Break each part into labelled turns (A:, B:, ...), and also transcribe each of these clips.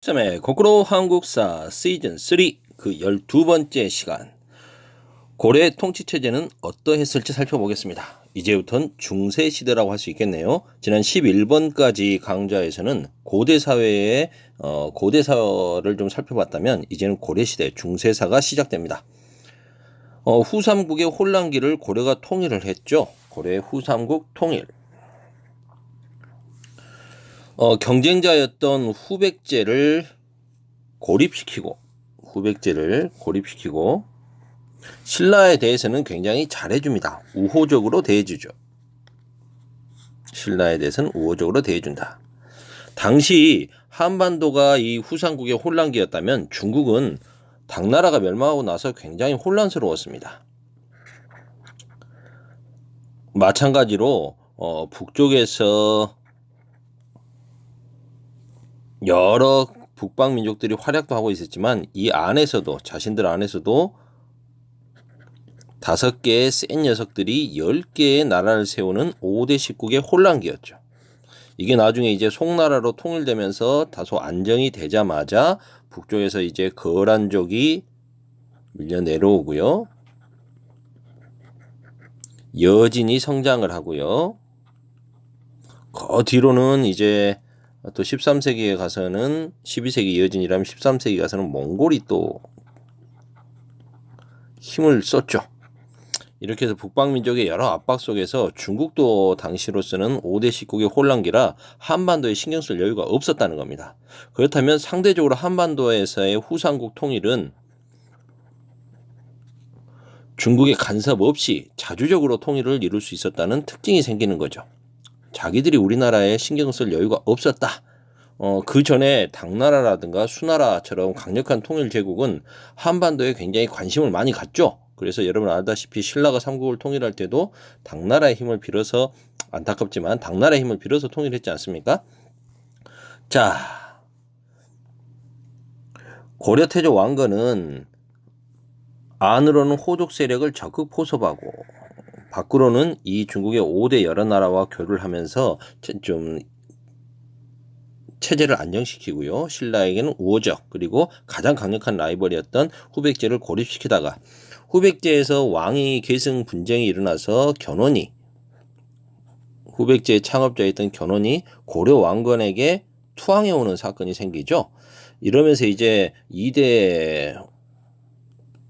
A: 쌤의 거꾸로 한국사 시즌 3 그 12번째 시간 고려 통치체제는 어떠했을지 살펴보겠습니다. 이제부터는 중세시대라고 할 수 있겠네요. 지난 11번까지 강좌에서는 고대사회의 고대사를 좀 살펴봤다면 이제는 고려시대 중세사가 시작됩니다. 후삼국의 혼란기를 고려가 통일을 했죠. 고려의 후삼국 통일. 경쟁자였던 후백제를 고립시키고 신라에 대해서는 굉장히 잘해줍니다. 우호적으로 대해주죠. 신라에 대해서는 우호적으로 대해준다. 당시 한반도가 이 후삼국의 혼란기였다면 중국은 당나라가 멸망하고 나서 굉장히 혼란스러웠습니다. 마찬가지로 북쪽에서 여러 북방 민족들이 활약도 하고 있었지만 이 안에서도 자신들 안에서도 5개의 센 녀석들이 10개의 나라를 세우는 5대 19의 혼란기였죠. 이게 나중에 이제 송나라로 통일되면서 다소 안정이 되자마자 북쪽에서 이제 거란족이 밀려 내려오고요. 여진이 성장을 하고요. 그 뒤로는 이제 또 13세기에 가서는 12세기 여진이라면 13세기 가서는 몽골이 또 힘을 썼죠. 이렇게 해서 북방민족의 여러 압박 속에서 중국도 당시로서는 5대 19의 혼란기라 한반도에 신경 쓸 여유가 없었다는 겁니다. 그렇다면 상대적으로 한반도에서의 후삼국 통일은 중국의 간섭 없이 자주적으로 통일을 이룰 수 있었다는 특징이 생기는 거죠. 자기들이 우리나라에 신경 쓸 여유가 없었다. 그 전에 당나라라든가 수나라처럼 강력한 통일 제국은 한반도에 굉장히 관심을 많이 갖죠. 그래서 여러분 알다시피 신라가 삼국을 통일할 때도 당나라의 힘을 빌어서 안타깝지만 당나라의 힘을 빌어서 통일했지 않습니까? 자, 고려태조 왕건은 안으로는 호족 세력을 적극 포섭하고 밖으로는 이 중국의 5대 여러 나라와 교류를 하면서 좀 체제를 안정시키고요. 신라에게는 우호적 그리고 가장 강력한 라이벌이었던 후백제를 고립시키다가 후백제에서 왕위 계승 분쟁이 일어나서 견훤이 후백제의 창업자였던 견훤이 고려 왕건에게 투항해오는 사건이 생기죠. 이러면서 이제 2대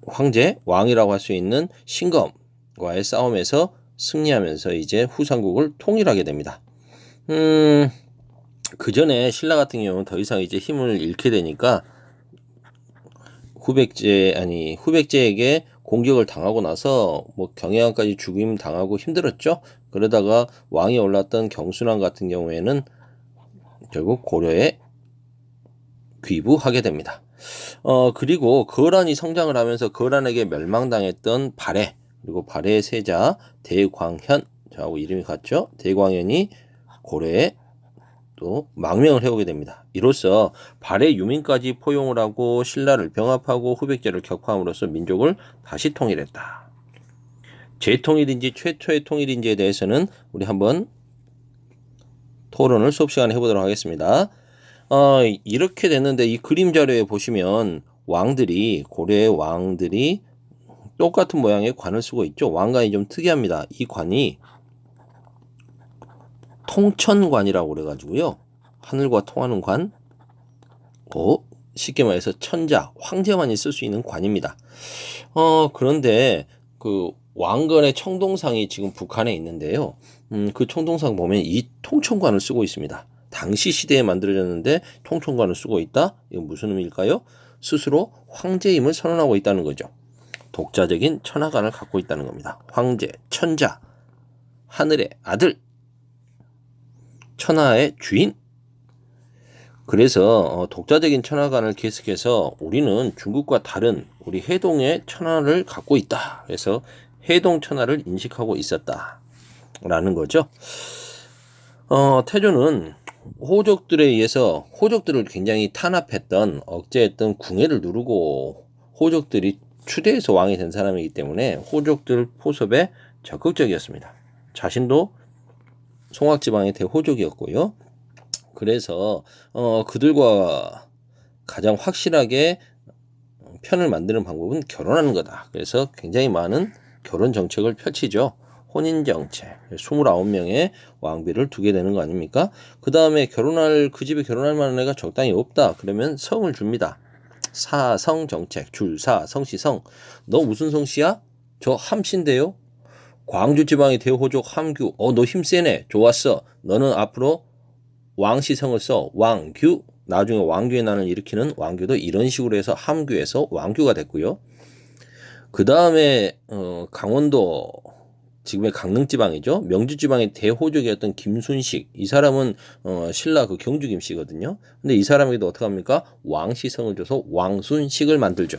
A: 황제 왕이라고 할 수 있는 신검과의 싸움에서 승리하면서 이제 후삼국을 통일하게 됩니다. 그 전에 신라 같은 경우는 더 이상 이제 힘을 잃게 되니까 후백제에게 공격을 당하고 나서 뭐 경양까지 죽임 당하고 힘들었죠. 그러다가 왕이 올랐던 경순왕 같은 경우에는 결국 고려에 귀부하게 됩니다. 그리고 거란이 성장을 하면서 거란에게 멸망당했던 발해 그리고 발해의 세자 대광현 저하고 이름이 같죠. 대광현이 고려에 또 망명을 해오게 됩니다. 이로써 발해 유민까지 포용을 하고 신라를 병합하고 후백제를 격파함으로써 민족을 다시 통일했다. 재통일인지 최초의 통일인지에 대해서는 우리 한번 토론을 수업 시간에 해보도록 하겠습니다. 이렇게 됐는데 이 그림 자료에 보시면 고려의 왕들이 똑같은 모양의 관을 쓰고 있죠. 왕관이 좀 특이합니다. 이 관이 통천관이라고 그래가지고요. 하늘과 통하는 관, 쉽게 말해서 천자, 황제만이 쓸 수 있는 관입니다. 그런데 그 왕건의 청동상이 지금 북한에 있는데요. 그 청동상 보면 이 통천관을 쓰고 있습니다. 당시 시대에 만들어졌는데 통천관을 쓰고 있다? 이건 무슨 의미일까요? 스스로 황제임을 선언하고 있다는 거죠. 독자적인 천하관을 갖고 있다는 겁니다. 황제, 천자, 하늘의 아들, 천하의 주인. 그래서 독자적인 천하관을 계속해서 우리는 중국과 다른 우리 해동의 천하를 갖고 있다. 그래서 해동 천하를 인식하고 있었다라는 거죠. 태조는 호족들에 의해서 호족들을 굉장히 탄압했던 억제했던 궁예를 누르고 호족들이 추대해서 왕이 된 사람이기 때문에 호족들 포섭에 적극적이었습니다. 자신도 송악지방의 대호족이었고요. 그래서 그들과 가장 확실하게 편을 만드는 방법은 결혼하는 거다. 그래서 굉장히 많은 결혼 정책을 펼치죠. 혼인 정책. 29명의 왕비를 두게 되는 거 아닙니까? 그 다음에 그 집에 결혼할 만한 애가 적당히 없다. 그러면 성을 줍니다. 사성 정책. 줄사 성시성. 너 무슨 성씨야? 저 함씨인데요. 광주 지방의 대호족 함규. 너 힘세네. 좋았어. 너는 앞으로 왕시성을 써. 왕규. 나중에 왕규의 난을 일으키는 왕규도 이런 식으로 해서 함규에서 왕규가 됐고요. 그 다음에 강원도 지금의 강릉 지방이죠. 명주 지방의 대호족이었던 김순식. 이 사람은 신라 그 경주 김씨거든요. 근데 이 사람에게도 어떻게 합니까? 왕시성을 줘서 왕순식을 만들죠.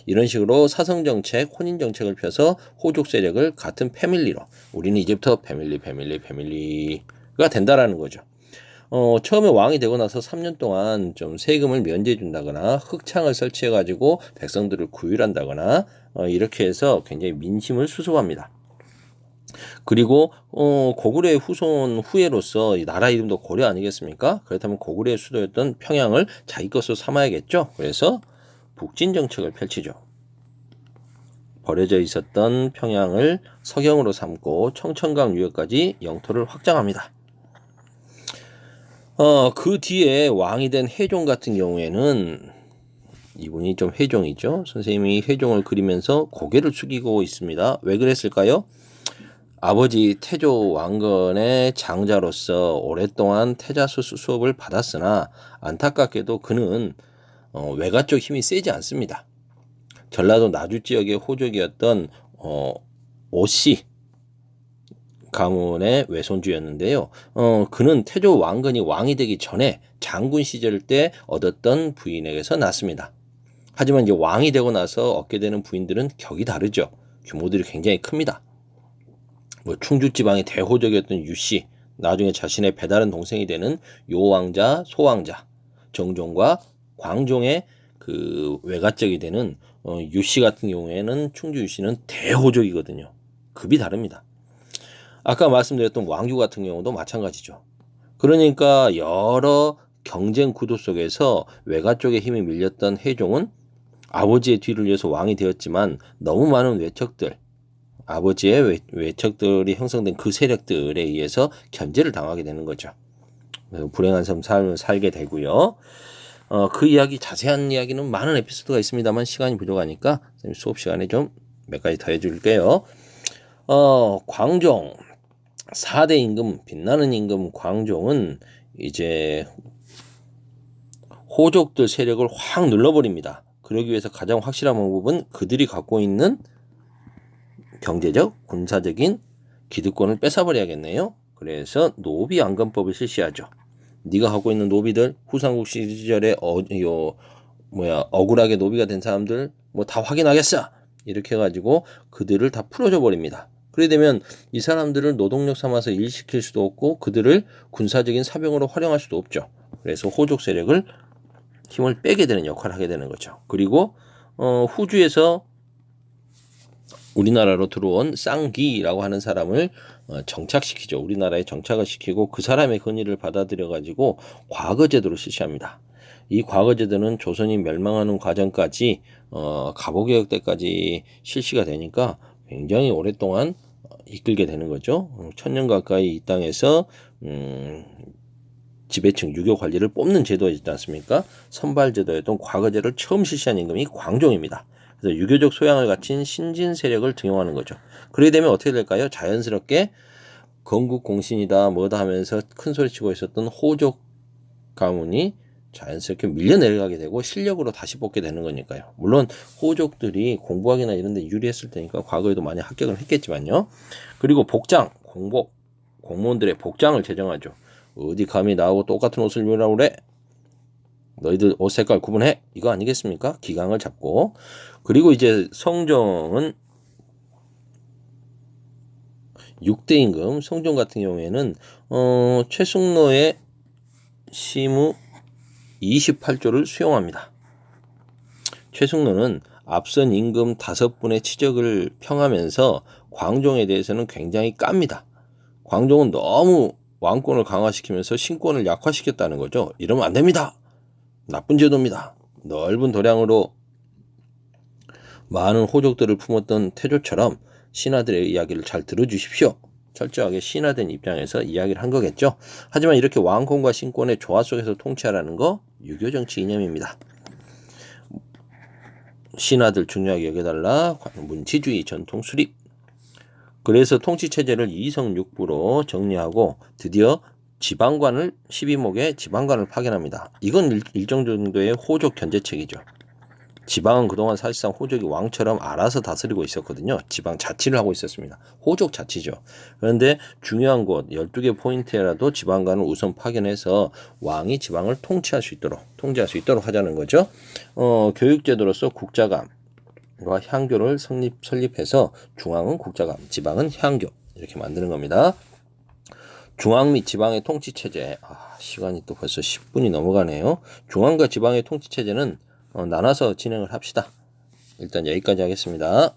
A: 이런 식으로 사성정책, 혼인정책을 펴서 호족 세력을 같은 패밀리로 우리는 이제부터 패밀리가 된다라는 거죠. 처음에 왕이 되고 나서 3년 동안 좀 세금을 면제해 준다거나 흑창을 설치해 가지고 백성들을 구휼한다거나 이렇게 해서 굉장히 민심을 수습합니다. 그리고 고구려의 후예로서 이 나라 이름도 고려 아니겠습니까? 그렇다면 고구려의 수도였던 평양을 자기 것으로 삼아야겠죠. 그래서 북진 정책을 펼치죠. 버려져 있었던 평양을 서경으로 삼고 청천강 유역까지 영토를 확장합니다. 그 뒤에 왕이 된 해종 같은 경우에는 이분이 좀 회종이죠. 선생님이 회종을 그리면서 고개를 숙이고 있습니다. 왜 그랬을까요? 아버지 태조 왕건의 장자로서 오랫동안 태자수 수업을 받았으나 안타깝게도 그는 외가 쪽 힘이 세지 않습니다. 전라도 나주 지역의 호족이었던 오씨 가문의 외손주였는데요. 그는 태조 왕건이 왕이 되기 전에 장군 시절 때 얻었던 부인에게서 낳습니다. 하지만 이제 왕이 되고 나서 얻게 되는 부인들은 격이 다르죠. 규모들이 굉장히 큽니다. 충주 지방의 대호족이었던 유씨, 나중에 자신의 배다른 동생이 되는 요왕자, 소왕자, 정종과 광종의 그 외가적이 되는 유씨 같은 경우에는 충주 유씨는 대호족이거든요. 급이 다릅니다. 아까 말씀드렸던 왕규 같은 경우도 마찬가지죠. 그러니까 여러 경쟁 구도 속에서 외가 쪽에 힘이 밀렸던 해종은 아버지의 뒤를 이어서 왕이 되었지만 너무 많은 외척들, 아버지의 외척들이 형성된 그 세력들에 의해서 견제를 당하게 되는 거죠. 불행한 삶을 살게 되고요. 그 이야기, 자세한 이야기는 많은 에피소드가 있습니다만 시간이 부족하니까 수업 시간에 좀 몇 가지 더 해줄게요. 광종 4대 임금, 빛나는 임금 광종은 이제 호족들 세력을 확 눌러버립니다. 그러기 위해서 가장 확실한 방법은 그들이 갖고 있는 경제적, 군사적인 기득권을 뺏어버려야겠네요. 그래서 노비 안건법을 실시하죠. 네가 갖고 있는 노비들, 후삼국 시절에 억울하게 노비가 된 사람들 다 확인하겠어. 이렇게 해가지고 그들을 다 풀어줘 버립니다. 그래 되면 이 사람들을 노동력 삼아서 일시킬 수도 없고 그들을 군사적인 사병으로 활용할 수도 없죠. 그래서 호족 세력을 힘을 빼게 되는 역할을 하게 되는 거죠. 그리고 후주에서 우리나라로 들어온 쌍기라고 하는 사람을 정착시키죠. 우리나라에 정착을 시키고 그 사람의 건의를 받아들여 가지고 과거제도를 실시합니다. 이 과거제도는 조선이 멸망하는 과정까지 갑오개혁 때까지 실시가 되니까 굉장히 오랫동안 이끌게 되는 거죠. 1000년 가까이 이 땅에서 지배층 유교 관리를 뽑는 제도였지 않습니까? 선발제도였던 과거제를 처음 실시한 임금이 광종입니다. 그래서 유교적 소양을 갖춘 신진 세력을 등용하는 거죠. 그러게 되면 어떻게 될까요? 자연스럽게 건국 공신이다 뭐다 하면서 큰 소리치고 있었던 호족 가문이 자연스럽게 밀려 내려가게 되고 실력으로 다시 뽑게 되는 거니까요. 물론 호족들이 공부하기나 이런 데 유리했을 테니까 과거에도 많이 합격을 했겠지만요. 그리고 복장, 공복, 공무원들의 복장을 제정하죠. 어디 감히 나하고 똑같은 옷을 입으라고 그래? 너희들 옷 색깔 구분해? 이거 아니겠습니까? 기강을 잡고. 그리고 이제 성종은 6대 임금, 성종 같은 경우에는 최승로의 시무 28조를 수용합니다. 최승로는 앞선 임금 5분의 치적을 평하면서 광종에 대해서는 굉장히 깝니다. 광종은 너무 왕권을 강화시키면서 신권을 약화시켰다는 거죠. 이러면 안 됩니다. 나쁜 제도입니다. 넓은 도량으로 많은 호족들을 품었던 태조처럼 신하들의 이야기를 잘 들어주십시오. 철저하게 신하된 입장에서 이야기를 한 거겠죠. 하지만 이렇게 왕권과 신권의 조화 속에서 통치하라는 거 유교 정치 이념입니다. 신하들 중요하게 여겨달라. 문치주의 전통 수립. 그래서 통치체제를 이성육부로 정리하고 드디어 지방관을 12목에 지방관을 파견합니다. 이건 일정 정도의 호족 견제책이죠. 지방은 그동안 사실상 호족이 왕처럼 알아서 다스리고 있었거든요. 지방 자치를 하고 있었습니다. 호족 자치죠. 그런데 중요한 곳 12개 포인트라도 지방관을 우선 파견해서 왕이 지방을 통치할 수 있도록 하자는 거죠. 교육제도로서 국자감과 향교를 설립해서 중앙은 국자감, 지방은 향교 이렇게 만드는 겁니다. 중앙 및 지방의 통치체제. 시간이 또 벌써 10분이 넘어가네요. 중앙과 지방의 통치체제는 나눠서 진행을 합시다. 일단 여기까지 하겠습니다.